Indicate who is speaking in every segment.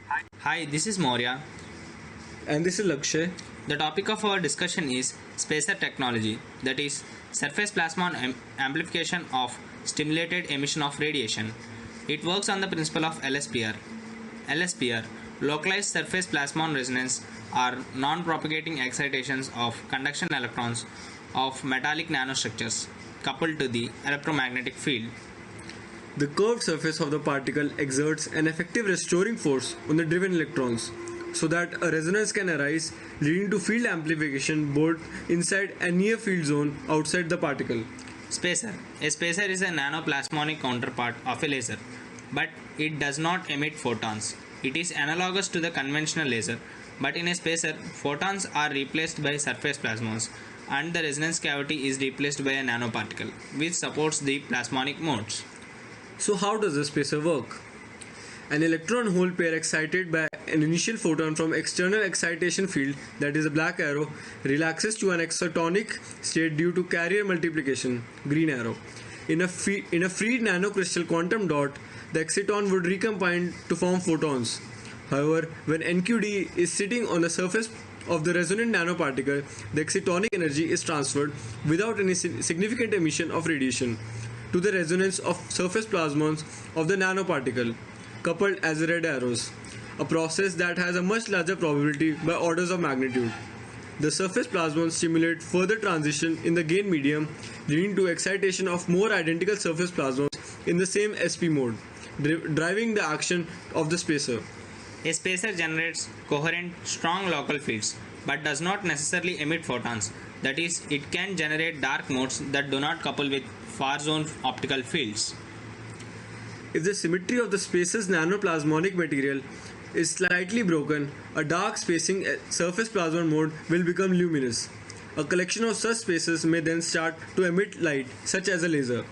Speaker 1: Hi, this is Maurya.
Speaker 2: And this is Lakshay.
Speaker 1: The topic of our discussion is spacer technology, that is, surface plasmon amplification of stimulated emission of radiation. It works on the principle of LSPR. LSPR, localized surface plasmon resonance, are non-propagating excitations of conduction electrons of metallic nanostructures coupled to the electromagnetic field.
Speaker 2: The curved surface of the particle exerts an effective restoring force on the driven electrons, so that a resonance can arise, leading to field amplification both inside and near field zone outside the particle.
Speaker 1: Spacer. A spacer is a nanoplasmonic counterpart of a laser, but it does not emit photons. It is analogous to the conventional laser, but in a spacer, photons are replaced by surface plasmons, and the resonance cavity is replaced by a nanoparticle, which supports the plasmonic modes.
Speaker 2: So, how does the spacer work? An electron hole pair excited by an initial photon from external excitation field, that is a black arrow, relaxes to an excitonic state due to carrier multiplication, green arrow. In a free nanocrystal quantum dot, the exciton would recombine to form photons. However, when NQD is sitting on the surface of the resonant nanoparticle, the excitonic energy is transferred without any significant emission of radiation to the resonance of surface plasmons of the nanoparticle, coupled as red arrows, a process that has a much larger probability by orders of magnitude. The surface plasmons stimulate further transition in the gain medium, leading to excitation of more identical surface plasmons in the same SP mode, driving the action of the spacer.
Speaker 1: A spacer generates coherent, strong local fields, but does not necessarily emit photons. That is, it can generate dark modes that do not couple with far zone optical fields.
Speaker 2: If the symmetry of the spacer's nanoplasmonic material is slightly broken, a dark spacing surface plasmon mode will become luminous. A collection of such spacers may then start to emit light, such as a laser.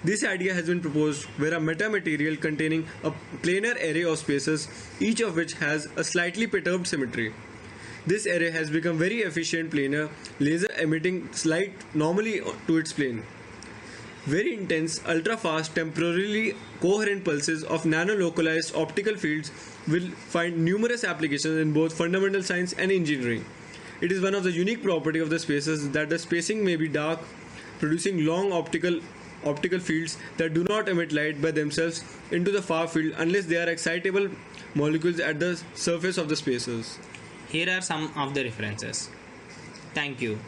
Speaker 2: This idea has been proposed where a metamaterial containing a planar array of spacers, each of which has a slightly perturbed symmetry. This array has become very efficient planar laser emitting light normally to its plane. Very intense, ultra-fast, temporarily coherent pulses of nano-localized optical fields will find numerous applications in both fundamental science and engineering. It is one of the unique properties of the spacers that the spacing may be dark, producing long optical fields that do not emit light by themselves into the far field unless they are excitable molecules at the surface of the spacers.
Speaker 1: Here are some of the references. Thank you.